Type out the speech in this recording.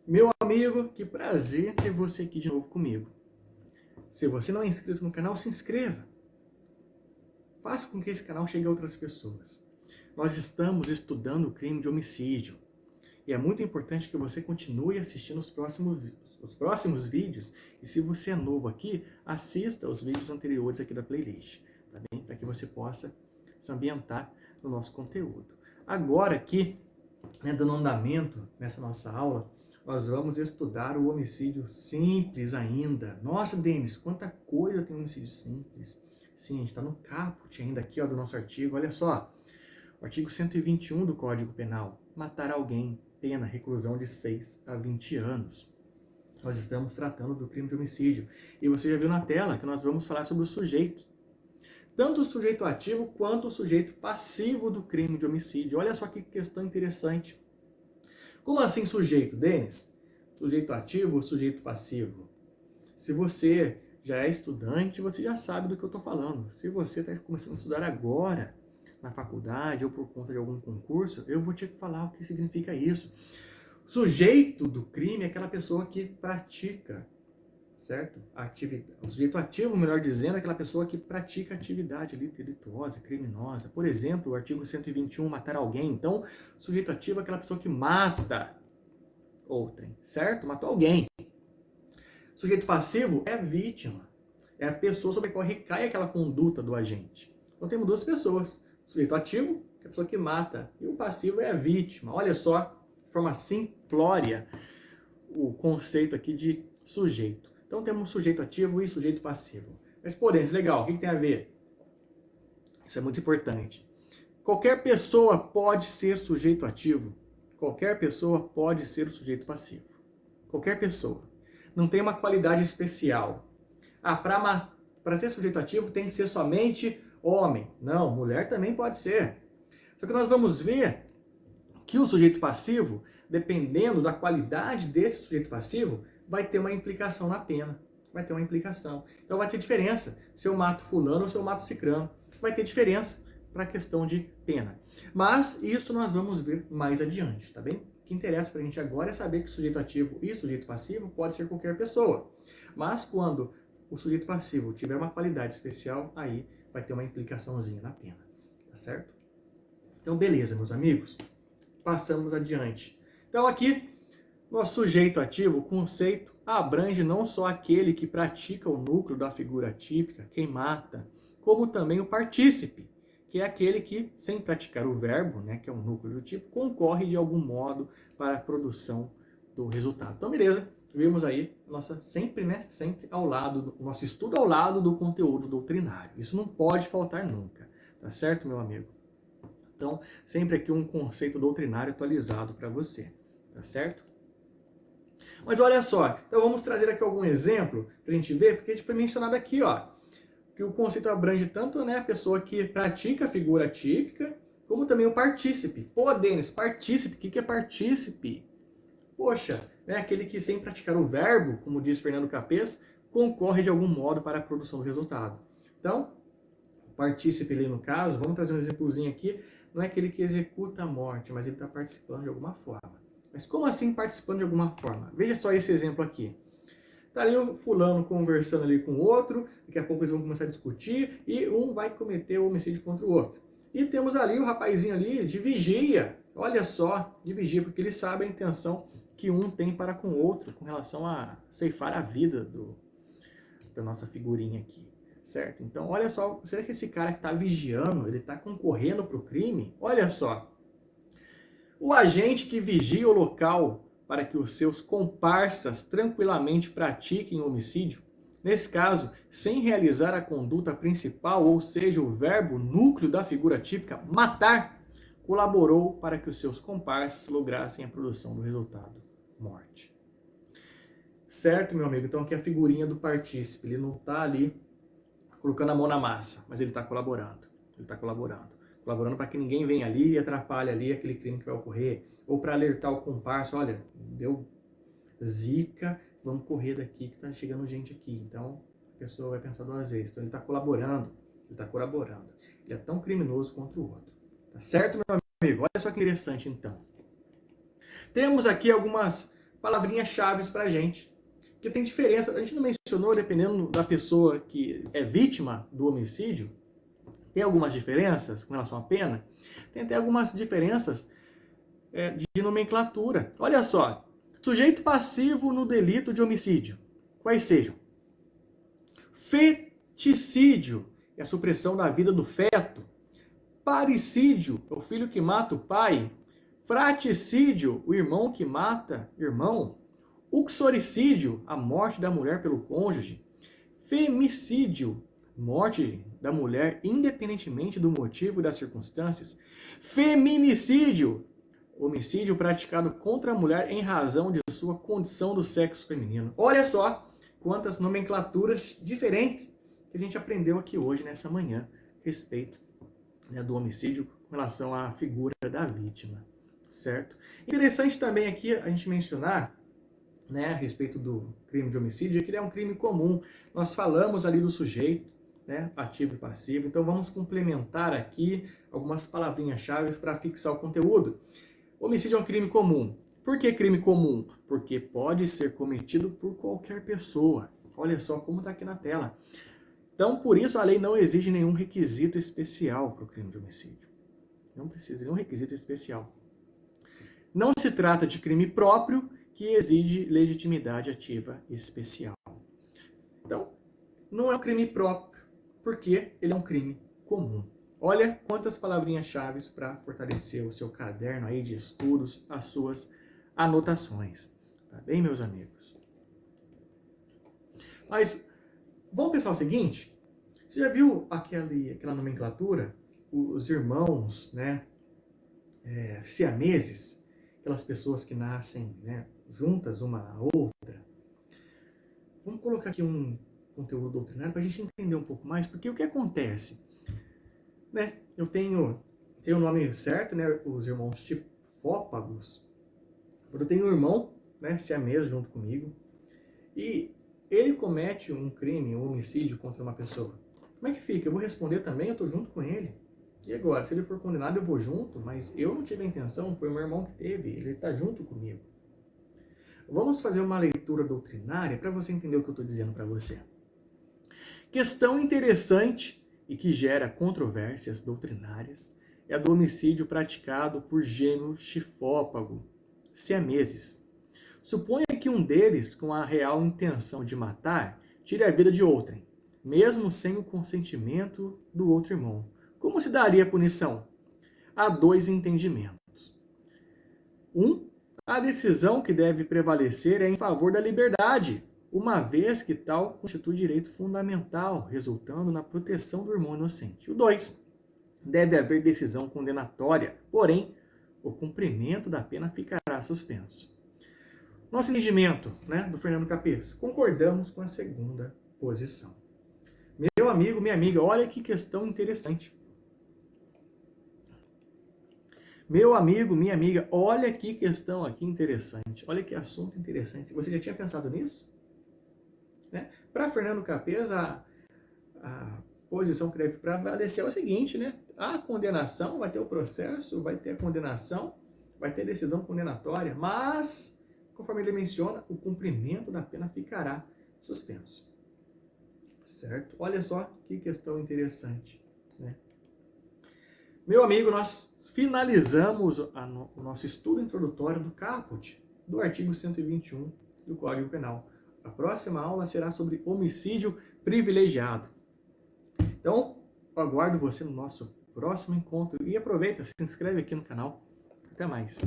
Meu amigo, que prazer ter você aqui de novo comigo. Se você não é inscrito no canal, se inscreva. Faça com que esse canal chegue a outras pessoas. Nós estamos estudando o crime de homicídio. E é muito importante que você continue assistindo os próximos vídeos. E se você é novo aqui, assista os vídeos anteriores aqui da playlist, tá bem? Para que você possa se ambientar no nosso conteúdo. Agora aqui, dando andamento nessa nossa aula, nós vamos estudar o homicídio simples ainda. Nossa, Denis, quanta coisa tem homicídio simples. Sim, a gente está no caput ainda aqui do nosso artigo. Olha só, o artigo 121 do Código Penal. Matar alguém, pena, reclusão de 6 a 20 anos. Nós estamos tratando do crime de homicídio. E você já viu na tela que nós vamos falar sobre os sujeitos. Tanto o sujeito ativo quanto o sujeito passivo do crime de homicídio. Olha só que questão interessante. Como assim sujeito, Denis? Sujeito ativo ou sujeito passivo? Se você já é estudante, você já sabe do que eu estou falando. Se você está começando a estudar agora, na faculdade ou por conta de algum concurso, eu vou te falar o que significa isso. Sujeito do crime é aquela pessoa que pratica, certo? Atividade. O sujeito ativo, melhor dizendo, é aquela pessoa que pratica atividade delituosa, criminosa. Por exemplo, o artigo 121, matar alguém. Então, sujeito ativo é aquela pessoa que mata outrem, certo? Matou alguém. Sujeito passivo é a vítima. É a pessoa sobre a qual recai aquela conduta do agente. Então, temos duas pessoas. O sujeito ativo, que é a pessoa que mata, e o passivo é a vítima. Olha só, de forma simplória, o conceito aqui de sujeito. Então temos sujeito ativo e sujeito passivo. Mas, porém, legal, o que tem a ver? Isso é muito importante. Qualquer pessoa pode ser sujeito ativo. Qualquer pessoa pode ser o sujeito passivo. Qualquer pessoa. Não tem uma qualidade especial. Para ser sujeito ativo tem que ser somente homem. Não, mulher também pode ser. Só que nós vamos ver que o sujeito passivo, dependendo da qualidade desse sujeito passivo, vai ter uma implicação na pena. Vai ter uma implicação. Então vai ter diferença se eu mato fulano ou se eu mato cicrano. Vai ter diferença para a questão de pena. Mas isso nós vamos ver mais adiante, tá bem? O que interessa para a gente agora é saber que sujeito ativo e sujeito passivo pode ser qualquer pessoa. Mas quando o sujeito passivo tiver uma qualidade especial, aí vai ter uma implicaçãozinha na pena. Tá certo? Então beleza, meus amigos. Passamos adiante. Então aqui, nosso sujeito ativo, o conceito, abrange não só aquele que pratica o núcleo da figura típica, quem mata, como também o partícipe, que é aquele que, sem praticar o verbo, né, que é o núcleo do tipo, concorre de algum modo para a produção do resultado. Então, beleza, vimos aí sempre ao lado, o nosso estudo ao lado do conteúdo doutrinário. Isso não pode faltar nunca, tá certo, meu amigo? Então, sempre aqui um conceito doutrinário atualizado para você, tá certo? Mas olha só, então vamos trazer aqui algum exemplo para a gente ver, porque a gente foi mencionado aqui, ó, que o conceito abrange tanto a pessoa que pratica a figura típica, como também o partícipe. Pô, Denis, partícipe, o que é partícipe? Poxa, aquele que sem praticar o verbo, como diz Fernando Capês, concorre de algum modo para a produção do resultado. Então, o partícipe ali no caso, vamos trazer um exemplozinho aqui, não é aquele que executa a morte, mas ele está participando de alguma forma. Mas como assim participando de alguma forma? Veja só esse exemplo aqui. Está ali o fulano conversando ali com o outro, daqui a pouco eles vão começar a discutir e um vai cometer o homicídio contra o outro. E temos ali o rapazinho ali de vigia, olha só, de vigia, porque ele sabe a intenção que um tem para com o outro com relação a ceifar a vida da nossa figurinha aqui. Certo? Então, olha só, será que esse cara que está vigiando, ele está concorrendo para o crime? Olha só, o agente que vigia o local para que os seus comparsas tranquilamente pratiquem o homicídio, nesse caso, sem realizar a conduta principal, ou seja, o verbo núcleo da figura típica, matar, colaborou para que os seus comparsas lograssem a produção do resultado, morte. Certo, meu amigo? Então aqui é a figurinha do partícipe, ele não está ali colocando a mão na massa, mas ele está colaborando. Ele está colaborando. Colaborando para que ninguém venha ali e atrapalhe ali aquele crime que vai ocorrer. Ou para alertar o comparsa, olha, deu zica, vamos correr daqui que está chegando gente aqui. Então, a pessoa vai pensar duas vezes. Então, ele está colaborando. Ele está colaborando. Ele é tão criminoso contra o outro. Tá certo, meu amigo? Olha só que interessante, então. Temos aqui algumas palavrinhas-chave para a gente. Porque tem diferença, a gente não mencionou, dependendo da pessoa que é vítima do homicídio, tem algumas diferenças com relação à pena, tem até algumas diferenças de nomenclatura. Olha só, sujeito passivo no delito de homicídio, quais sejam? Feticídio é a supressão da vida do feto. Parricídio é o filho que mata o pai. Fraticídio, o irmão que mata irmão. Uxoricídio, a morte da mulher pelo cônjuge. Femicídio, morte da mulher independentemente do motivo e das circunstâncias. Feminicídio, homicídio praticado contra a mulher em razão de sua condição do sexo feminino. Olha só quantas nomenclaturas diferentes que a gente aprendeu aqui hoje, nessa manhã, a respeito do homicídio com relação à figura da vítima, certo? Interessante também aqui a gente mencionar, a respeito do crime de homicídio, que ele é um crime comum. Nós falamos ali do sujeito, ativo e passivo, então vamos complementar aqui algumas palavrinhas-chave para fixar o conteúdo. Homicídio é um crime comum. Por que crime comum? Porque pode ser cometido por qualquer pessoa. Olha só como está aqui na tela. Então, por isso, a lei não exige nenhum requisito especial para o crime de homicídio. Não precisa de nenhum requisito especial. Não se trata de crime próprio que exige legitimidade ativa especial. Então, não é um crime próprio, porque ele é um crime comum. Olha quantas palavrinhas-chave para fortalecer o seu caderno aí de estudos, as suas anotações. Tá bem, meus amigos? Mas vamos pensar o seguinte, você já viu aquela nomenclatura, os irmãos, siameses, aquelas pessoas que nascem, juntas uma à outra? Vamos colocar aqui um conteúdo doutrinário para a gente entender um pouco mais, porque o que acontece? Eu tenho o nome certo, os irmãos tifópagos. Quando eu tenho um irmão, siamês junto comigo, e ele comete um crime, um homicídio contra uma pessoa, como é que fica? Eu vou responder também, eu estou junto com ele. E agora, se ele for condenado, eu vou junto, mas eu não tive a intenção, foi o meu irmão que teve, ele está junto comigo. Vamos fazer uma leitura doutrinária para você entender o que eu estou dizendo para você. Questão interessante e que gera controvérsias doutrinárias é a do homicídio praticado por gêmeos tifópago, siameses. Suponha que um deles, com a real intenção de matar, tire a vida de outrem, mesmo sem o consentimento do outro irmão. Como se daria a punição? Há dois entendimentos. A decisão que deve prevalecer é em favor da liberdade, uma vez que tal constitui direito fundamental, resultando na proteção do irmão inocente. 2. Deve haver decisão condenatória, porém, o cumprimento da pena ficará suspenso. Nosso entendimento, do Fernando Capês, concordamos com a segunda posição. Meu amigo, minha amiga, olha que questão interessante. Meu amigo, minha amiga, olha que questão aqui interessante. Olha que assunto interessante. Você já tinha pensado nisso? Para Fernando Capês, a posição que deve prevalecer é o seguinte, a condenação, vai ter o processo, vai ter a condenação, vai ter decisão condenatória, mas, conforme ele menciona, o cumprimento da pena ficará suspenso. Certo? Olha só que questão interessante. Meu amigo, nós finalizamos o nosso estudo introdutório do caput, do artigo 121 do Código Penal. A próxima aula será sobre homicídio privilegiado. Então, eu aguardo você no nosso próximo encontro. E aproveita, se inscreve aqui no canal. Até mais.